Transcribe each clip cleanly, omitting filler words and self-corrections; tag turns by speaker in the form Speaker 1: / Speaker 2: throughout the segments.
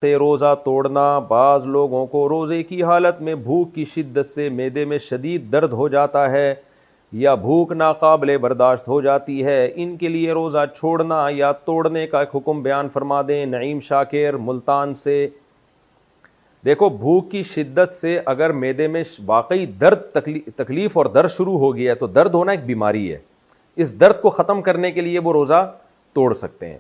Speaker 1: से रोज़ा तोड़ना। बाज़ लोगों को रोज़े की हालत में भूख की शिद्दत से मैदे में शदीद दर्द हो जाता है या भूख नाकाबिले बर्दाश्त हो जाती है, इनके लिए रोज़ा छोड़ना या तोड़ने का एक हुक्म बयान फरमा दें। नईम शाकिर मुल्तान से। देखो, भूख की शिद्दत से अगर मैदे में वाकई दर्द तकलीफ़ और दर्द शुरू हो गया है तो दर्द होना एक बीमारी है। इस दर्द को ख़त्म करने के लिए वो रोज़ा तोड़ सकते हैं।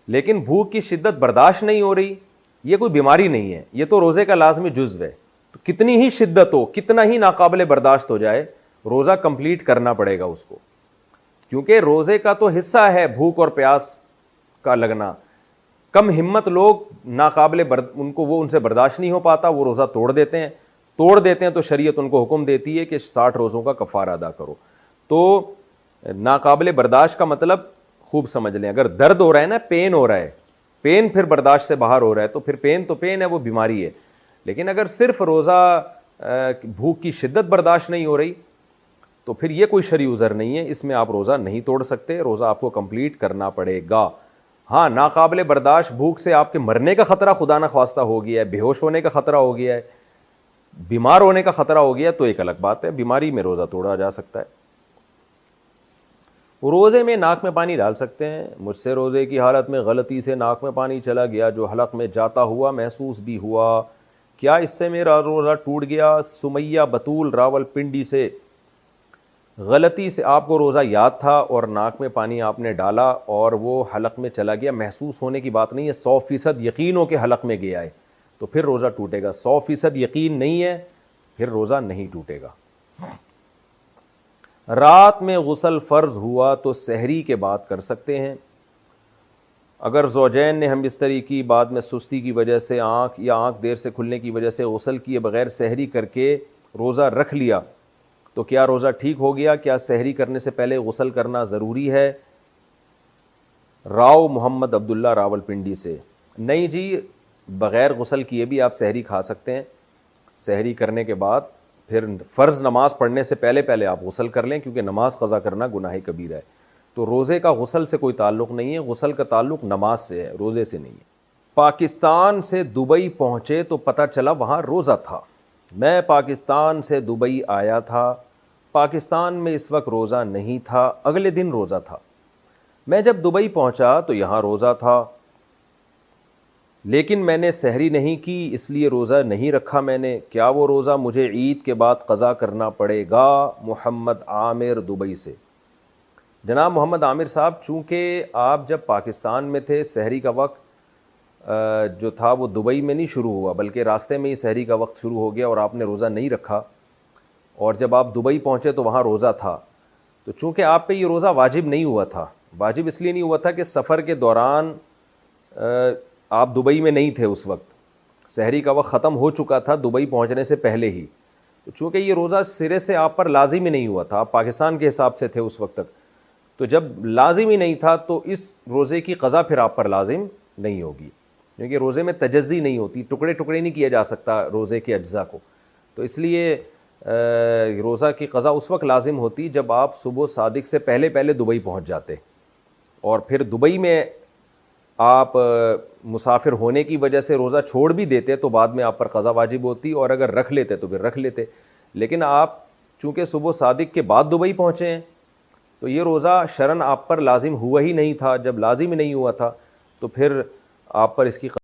Speaker 1: लेकिन भूख की शिद्दत बर्दाश्त नहीं हो रही, ये कोई बीमारी नहीं है, ये तो रोज़े का लाजमी जुज़्व है। तो कितनी ही शिद्दत हो, कितना ही नाकाबिले बर्दाश्त हो जाए, रोज़ा कंप्लीट करना पड़ेगा उसको, क्योंकि रोज़े का तो हिस्सा है भूख और प्यास का लगना। कम हिम्मत लोग नाकाबिले उनको वो उनसे बर्दाश्त नहीं हो पाता, वो रोज़ा तोड़ देते हैं तो शरीयत उनको हुक्म देती है कि 60 रोज़ों का कफ़ारा अदा करो। तो नाकाबिले बर्दाश्त का मतलब खूब समझ लें। अगर दर्द हो रहा है ना, पेन हो रहा है, पेन फिर बर्दाश्त से बाहर हो रहा है, तो फिर पेन तो पेन है, वो बीमारी है। लेकिन अगर सिर्फ रोज़ा भूख की शिद्दत बर्दाश्त नहीं हो रही तो फिर ये कोई शरई उज़र नहीं है, इसमें आप रोज़ा नहीं तोड़ सकते, रोज़ा आपको कंप्लीट करना पड़ेगा। हाँ, नाकाबिले बर्दाश्त भूख से आपके मरने का ख़तरा खुदा न ख्वास्ता हो गया है, बेहोश होने का ख़तरा हो गया है, बीमार होने का ख़तरा हो गया है, तो एक अलग बात है, बीमारी में रोज़ा तोड़ा जा सकता है। रोज़े में नाक में पानी डाल सकते हैं। मुझसे रोज़े की हालत में गलती से नाक में पानी चला गया जो हलक में जाता हुआ महसूस भी हुआ, क्या इससे मेरा रोज़ा टूट गया? सुमैया बतूल रावलपिंडी से। गलती से आपको रोज़ा याद था और नाक में पानी आपने डाला और वो हलक में चला गया, महसूस होने की बात नहीं है, 100% यकीन हो के हलक में गया है तो फिर रोज़ा टूटेगा। 100% यकीन नहीं है, फिर रोज़ा नहीं टूटेगा। रात में गुस्ल फ़र्ज़ हुआ तो सहरी के बाद कर सकते हैं। अगर ज़ौजैन ने हमबिस्तरी की, बाद में सुस्ती की वजह से आँख देर से खुलने की वजह से गुस्ल किए बग़ैर सहरी करके रोज़ा रख लिया तो क्या रोज़ा ठीक हो गया? क्या सहरी करने से पहले गुस्ल करना ज़रूरी है? राव मोहम्मद अब्दुल्ला रावलपिंडी से। नहीं जी, बग़ैर गुस्ल किए भी आप सहरी खा सकते हैं। सहरी करने के बाद फिर फ़र्ज़ नमाज पढ़ने से पहले आप गुस्ल कर लें, क्योंकि नमाज क़ज़ा करना गुनाह कबीरा है। तो रोज़े का गुस्ल से कोई ताल्लुक़ नहीं है, गुस्ल का ताल्लुक़ नमाज से है, रोज़े से नहीं है। पाकिस्तान से दुबई पहुँचे तो पता चला वहाँ रोज़ा था। मैं पाकिस्तान से दुबई आया था, पाकिस्तान में इस वक्त रोज़ा नहीं था, अगले दिन रोज़ा था। मैं जब दुबई पहुँचा तो यहाँ रोज़ा था, लेकिन मैंने सहरी नहीं की, इसलिए रोज़ा नहीं रखा मैंने। क्या वो रोज़ा मुझे ईद के बाद क़ज़ा करना पड़ेगा? मोहम्मद आमिर दुबई से। जनाब मोहम्मद आमिर साहब, चूँकि आप जब पाकिस्तान में थे, सहरी का वक्त जो था वो दुबई में नहीं शुरू हुआ, बल्कि रास्ते में ही सहरी का वक्त शुरू हो गया और आपने रोज़ा नहीं रखा, और जब आप दुबई पहुँचे तो वहाँ रोज़ा था। तो चूँकि आप पे ये रोज़ा वाजिब नहीं हुआ था, वाजिब इसलिए नहीं हुआ था कि सफ़र के दौरान आप दुबई में नहीं थे, उस वक्त सहरी का वक्त ख़त्म हो चुका था दुबई पहुँचने से पहले ही। तो चूँकि ये रोज़ा सिरे से आप पर लाजिम ही नहीं हुआ था, आप पाकिस्तान के हिसाब से थे उस वक्त तक, तो जब लाजिम ही नहीं था तो इस रोज़े की क़ज़ा फिर आप पर लाजिम नहीं होगी, क्योंकि रोज़े में तजज़ी नहीं होती, टुकड़े टुकड़े नहीं किया जा सकता रोज़े के अज्ज़ा को। तो इसलिए रोज़ा की क़ज़ा उस वक्त लाजिम होती जब आप सुबह सादिक से पहले दुबई पहुँच जाते, और फिर दुबई में आप मुसाफिर होने की वजह से रोज़ा छोड़ भी देते तो बाद में आप पर क़ज़ा वाजिब होती, और अगर रख लेते तो फिर रख लेते। लेकिन आप चूँकि सुबह सादिक के बाद दुबई पहुँचे हैं तो ये रोज़ा शरन आप पर लाजिम हुआ ही नहीं था। जब लाजिम ही नहीं हुआ था तो फिर आप पर इसकी